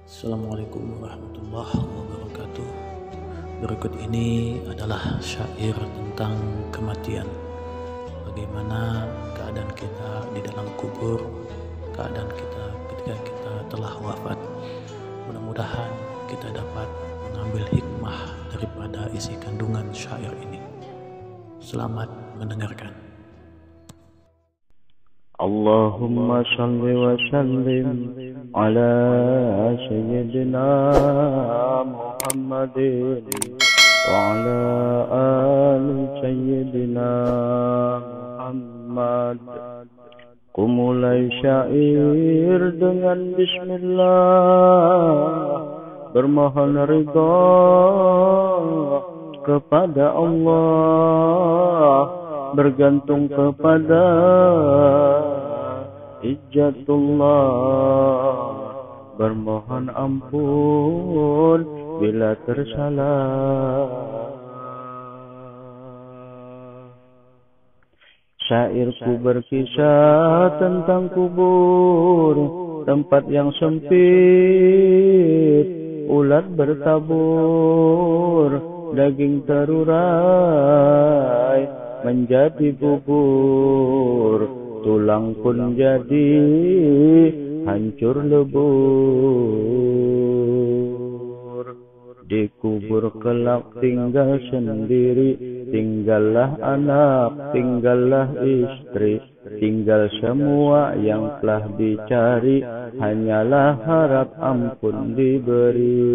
Assalamualaikum warahmatullahi wabarakatuh. Berikut ini adalah syair tentang kematian. Bagaimana keadaan kita di dalam kubur, keadaan kita ketika kita telah wafat. Mudah-mudahan kita dapat mengambil hikmah daripada isi kandungan syair ini. Selamat mendengarkan. Allahumma salli wa sallim ala sayyidina Muhammadin wa ala ali sayyidina Muhammad. Ku mulai syair dengan bismillah, bermohon ridha kepada Allah, bergantung kepada Ijatullah, bermohon ampun bila tersalah. Syairku berkisah tentang kubur, tempat yang sempit, ulat bertabur, daging terurai menjadi bubur, tulang pun jadi hancur lebur. Dikubur kelak tinggal sendiri, tinggallah anak, tinggallah istri, tinggal semua yang telah dicari, hanyalah harap ampun diberi.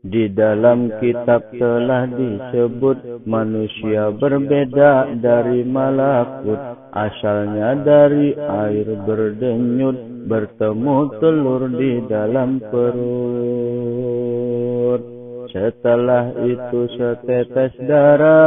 Di dalam kitab telah disebut manusia berbeda dari malakut, asalnya dari air berdenyut, bertemu telur di dalam perut. Setelah itu setetes darah,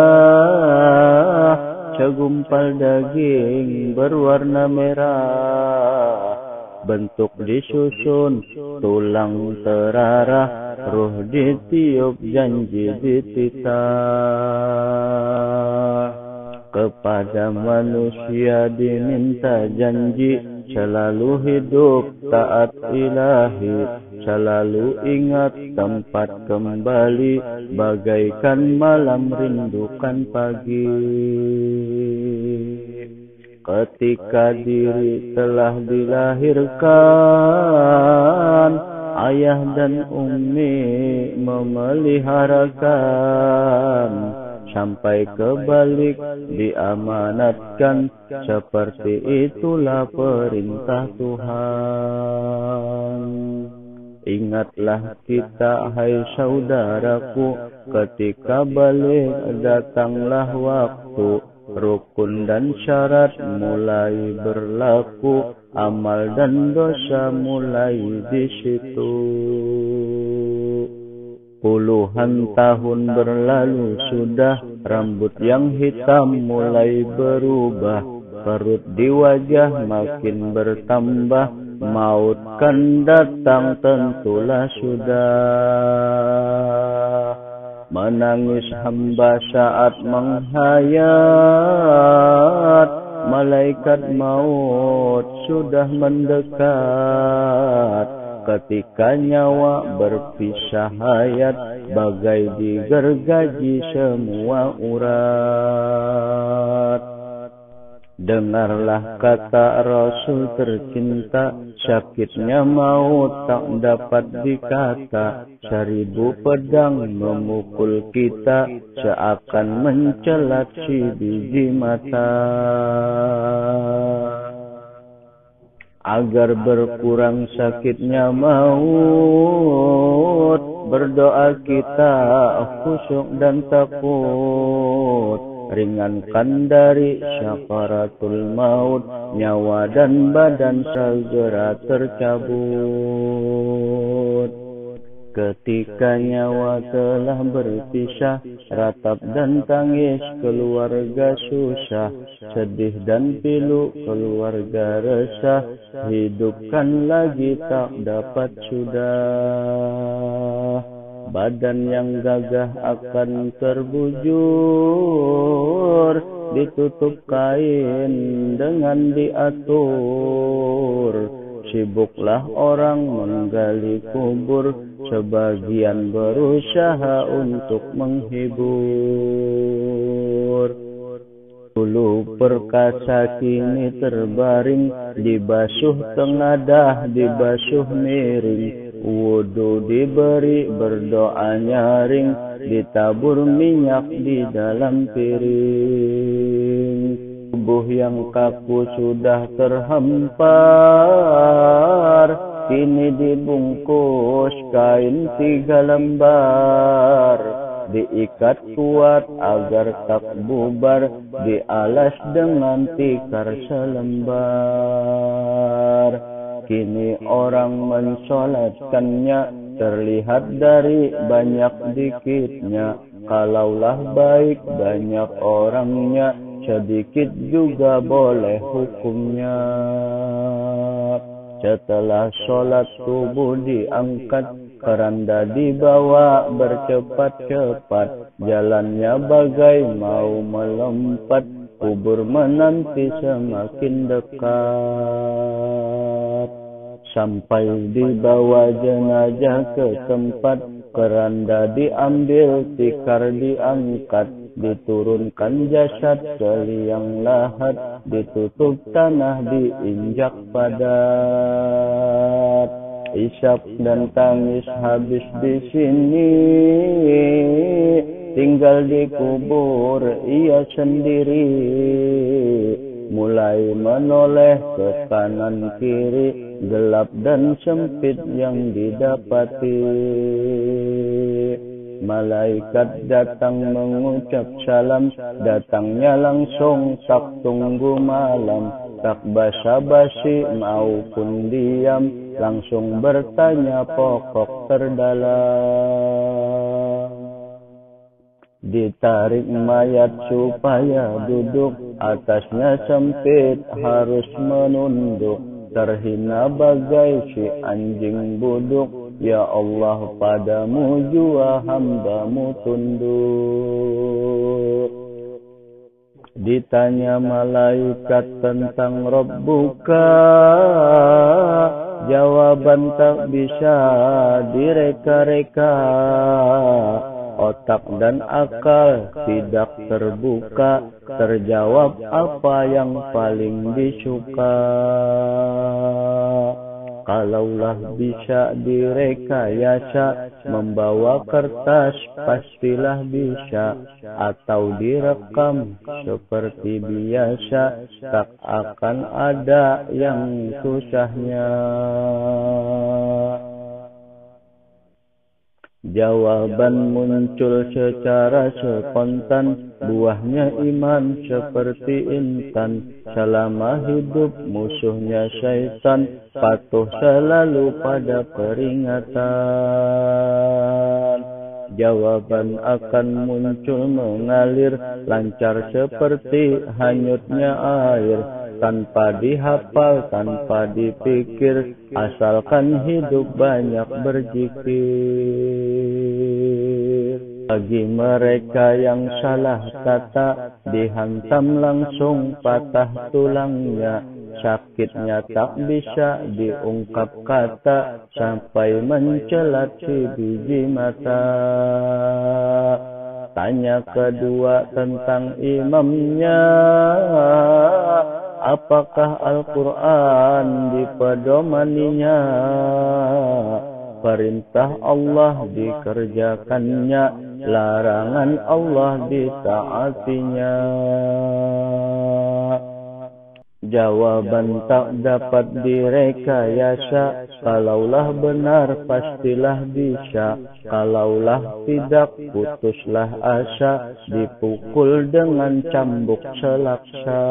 segumpal daging berwarna merah, bentuk disusun, tulang terarah, ruh ditiup, janji dititah. Kepada manusia diminta janji, selalu hidup taat ilahi, selalu ingat tempat kembali, bagaikan malam rindukan pagi. Ketika diri telah dilahirkan, ayah dan ummi memeliharakan, sampai kebalik diamanatkan, seperti itulah perintah Tuhan. Ingatlah kita, hai saudaraku, ketika balik datanglah waktu, rukun dan syarat mulai berlaku, amal dan dosa mulai di situ. Puluhan tahun berlalu sudah, rambut yang hitam mulai berubah, perut di wajah makin bertambah, maut kan datang tentulah sudah. Menangis hamba saat menghayat, malaikat maut sudah mendekat. Ketika nyawa berpisah hayat, bagai digergaji semua urat. Dengarlah kata Rasul tercinta, sakitnya maut tak dapat dikata, 1000 pedang memukul kita, seakan mencelat sebiji mata. Agar berkurang sakitnya maut, berdoa kita khusyuk dan takut, ringankan dari syakaratul maut, nyawa dan badan segera tercabut. Ketika nyawa telah berpisah, ratap dan tangis keluarga susah, sedih dan pilu keluarga resah, hidupkan lagi tak dapat sudah. Badan yang gagah akan terbujur, ditutup kain dengan diatur, sibuklah orang menggali kubur, sebagian berusaha untuk menghibur. Dulu perkasa kini terbaring, dibasuh tengadah, dibasuh miring, wudu diberi, berdoa nyaring, ditabur minyak di dalam piring. Tubuh yang kaku sudah terhampar, kini dibungkus kain 3 lembar, diikat kuat agar tak bubar, dialas dengan tikar selembar. Kini orang mensolatkannya, terlihat dari banyak dikitnya. Kalaulah baik banyak orangnya, sedikit juga boleh hukumnya. Setelah sholat subuh diangkat, keranda dibawa bercepat-cepat, jalannya bagai mau melompat, kubur menanti semakin dekat. Sampai dibawa jenazah ke tempat, keranda diambil, tikar diangkat, diturunkan jasad ke liang lahat, ditutup tanah, diinjak padat. Isap dan tangis habis di sini, tinggal dikubur ia sendiri. Mulai menoleh ke kanan kiri, gelap dan sempit yang didapati. Malaikat datang mengucap salam, datangnya langsung tak tunggu malam, tak basa-basi maupun diam, langsung bertanya pokok terdalam. Ditarik mayat supaya duduk, atasnya sempit harus menunduk, terhina bagai si anjing buduk. Ya Allah, padamu jua hambamu tunduk. Ditanya malaikat tentang Rabbuka, jawaban tak bisa direka-reka. Otak dan akal tidak terbuka, terjawab apa yang paling disuka. Kalaulah bisa direkayasa, membawa kertas pastilah bisa, atau direkam seperti biasa, tak akan ada yang susahnya. Jawaban muncul secara spontan, buahnya iman seperti intan. Selama hidup musuhnya syaitan, patuh selalu pada peringatan. Jawaban akan muncul mengalir, lancar seperti hanyutnya air. Tanpa dihafal, tanpa dipikir, asalkan hidup banyak berzikir. Bagi mereka yang salah kata, dihantam langsung patah tulangnya. Sakitnya tak bisa diungkap kata, sampai mencelat si biji mata. Tanya kedua tentang imamnya, apakah Al-Quran dipedomaninya? Perintah Allah dikerjakannya, larangan Allah ditaatinya. Jawaban tak dapat direkayasa, kalaulah benar pastilah bisa, kalaulah tidak putuslah asa, dipukul dengan cambuk selaksa.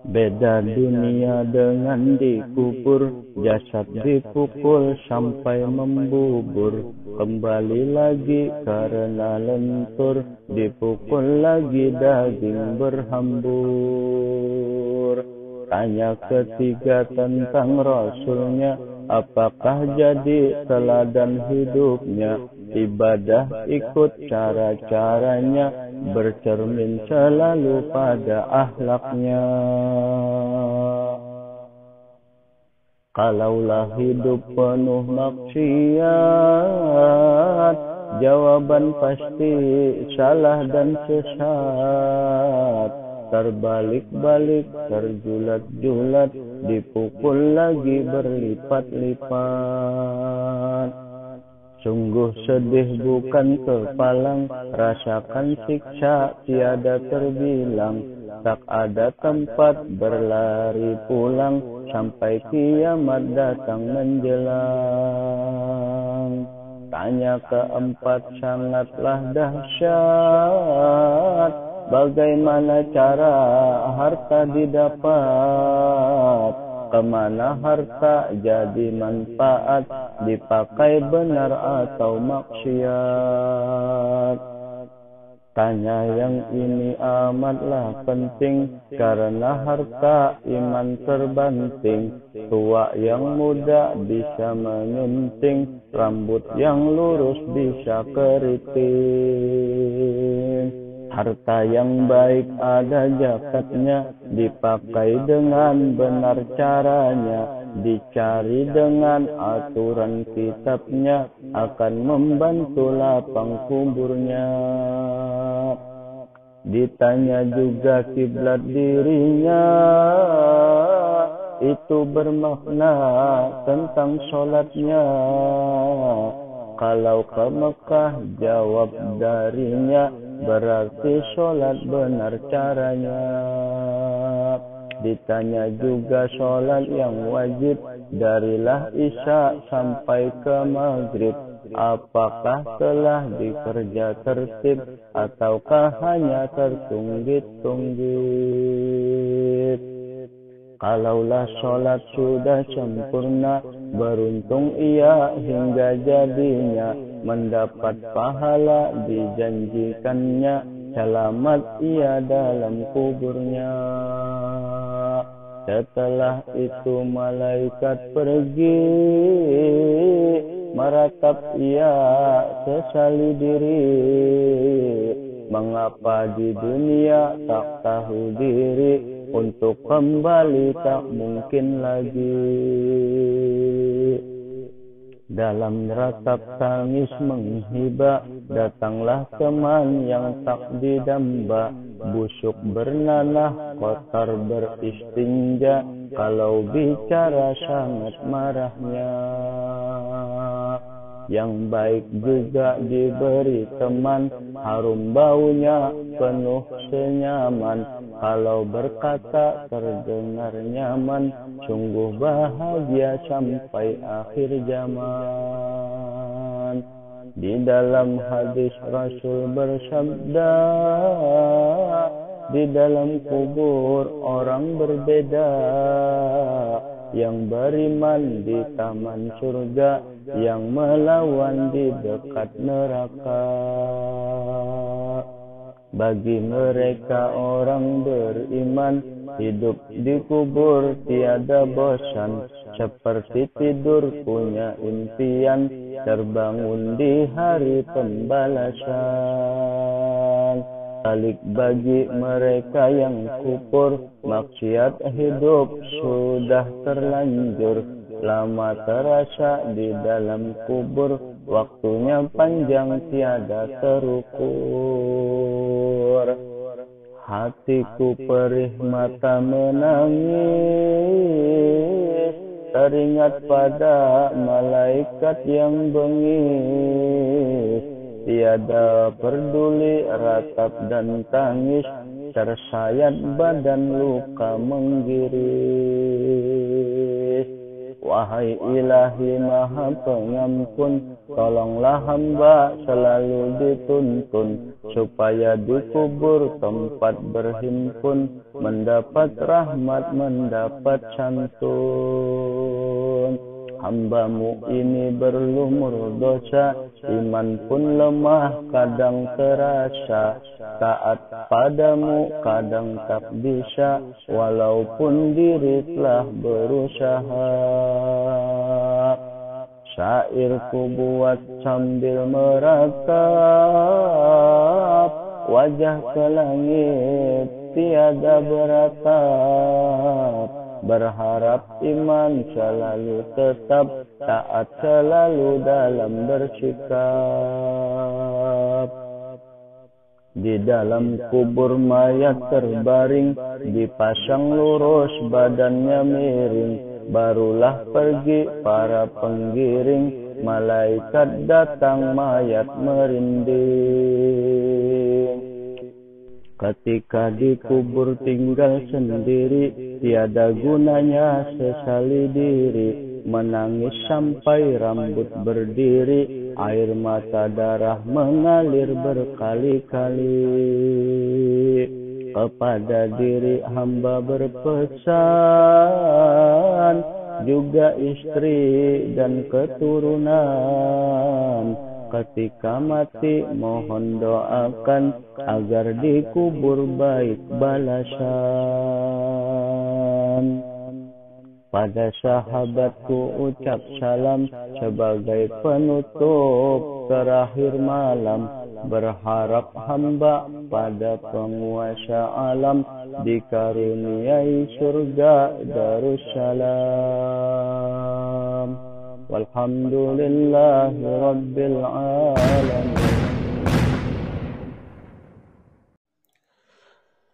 Beda dunia dengan dikubur, jasad dipukul sampai membubur, kembali lagi karena lentur, dipukul lagi daging berhambur. Tanya ketiga tentang Rasulnya, apakah jadi teladan hidupnya? Ibadah ikut cara-caranya, bercermin selalu pada akhlaknya. Kalaulah hidup penuh maksiat, jawaban pasti salah dan sesat. Terbalik-balik, terjulat-julat, dipukul lagi berlipat-lipat. Sungguh sedih bukan kepalang, rasakan siksa tiada terbilang. Tak ada tempat berlari pulang, sampai kiamat datang menjelang. Tanya keempat sangatlah dahsyat, bagaimana cara harta didapat? Kemana harta jadi manfaat, dipakai benar atau maksiat? Tanya yang ini amatlah penting, karena harta iman terbanting. Tua yang muda bisa menyunting, rambut yang lurus bisa keriting. Harta yang baik ada zakatnya, dipakai dengan benar caranya. Dicari dengan aturan kitabnya, akan membantu lapang kuburnya. Ditanya juga kiblat dirinya, itu bermakna tentang sholatnya. Kalau ke Mekah jawab darinya, berarti sholat benar caranya. Ditanya juga sholat yang wajib, darilah Isya sampai ke Maghrib. Apakah telah dikerja tertib, ataukah hanya tertunggit-tunggit? Kalaulah sholat sudah sempurna, beruntung ia hingga jadinya. Mendapat pahala dijanjikannya, selamat ia dalam kuburnya. Setelah itu malaikat pergi, meratap ia sesali diri. Mengapa di dunia tak tahu diri, untuk kembali tak mungkin lagi. Dalam ratap tangis menghibah, datanglah teman yang tak didamba. Busuk bernanah, kotor beristinja, kalau bicara sangat marahnya. Yang baik juga diberi teman, harum baunya penuh senyaman. Kalau berkata terdengar nyaman, sungguh bahagia sampai akhir zaman. Di dalam hadis Rasul bersabda, di dalam kubur orang berbeda. Yang beriman di taman surga, yang melawan di dekat neraka. Bagi mereka orang beriman, hidup di kubur tiada bosan. Seperti tidur punya impian, terbangun di hari pembalasan. Balik bagi mereka yang kufur, maksiat hidup sudah terlanjur. Lama terasa di dalam kubur, waktunya panjang tiada terukur. Hatiku perih, mata menangis, teringat pada malaikat yang bengis. Tiada peduli ratap dan tangis, tersayat badan luka menggiris. Wahai Ilahi Maha Pengampun, tolonglah hamba selalu dituntun, supaya di kubur tempat berhimpun, mendapat rahmat, mendapat santun. Hamba-Mu ini berlumur dosa, iman pun lemah kadang terasa. Taat padamu kadang tak bisa, walaupun diri telah berusaha. Syairku buat sambil meratap, wajah ke langit tiada beratap. berharap iman selalu tetap, taat selalu dalam bersikap. Di dalam kubur mayat terbaring, dipasang lurus badannya miring, barulah pergi para penggiring, malaikat datang mayat merinding. Ketika dikubur tinggal sendiri, tiada gunanya sesali diri, menangis sampai rambut berdiri, air mata darah mengalir berkali-kali. Kepada diri hamba berpesan, juga istri dan keturunan, ketika mati mohon doakan agar dikubur baik balasan. Pada sahabatku ucap salam sebagai penutup terakhir malam, berharap hamba pada penguasa alam dikaruniai surga Darussalam. Walhamdulillahi Rabbil Alamin.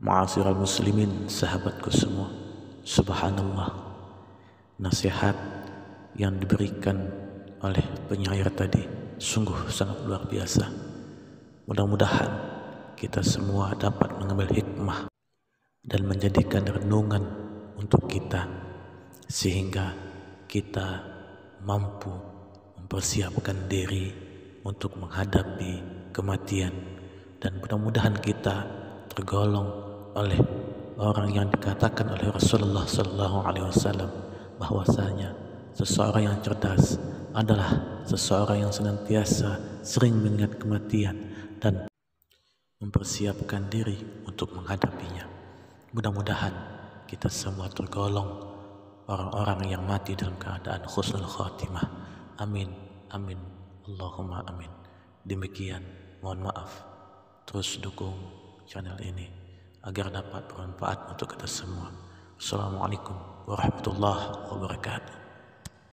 Ma'asyiral muslimin, sahabatku semua, subhanallah, nasihat yang diberikan oleh penyair tadi sungguh sangat luar biasa. Mudah-mudahan kita semua dapat mengambil hikmah dan menjadikan renungan untuk kita, sehingga kita mampu mempersiapkan diri untuk menghadapi kematian, dan mudah-mudahan kita tergolong oleh orang yang dikatakan oleh Rasulullah SAW bahwasanya seseorang yang cerdas adalah seseorang yang senantiasa sering mengingat kematian dan mempersiapkan diri untuk menghadapinya. Mudah-mudahan kita semua tergolong orang-orang yang mati dalam keadaan husnul khatimah. Amin, amin, Allahumma amin. Demikian, mohon maaf. Terus dukung channel ini agar dapat bermanfaat untuk kita semua. Assalamualaikum warahmatullahi wabarakatuh.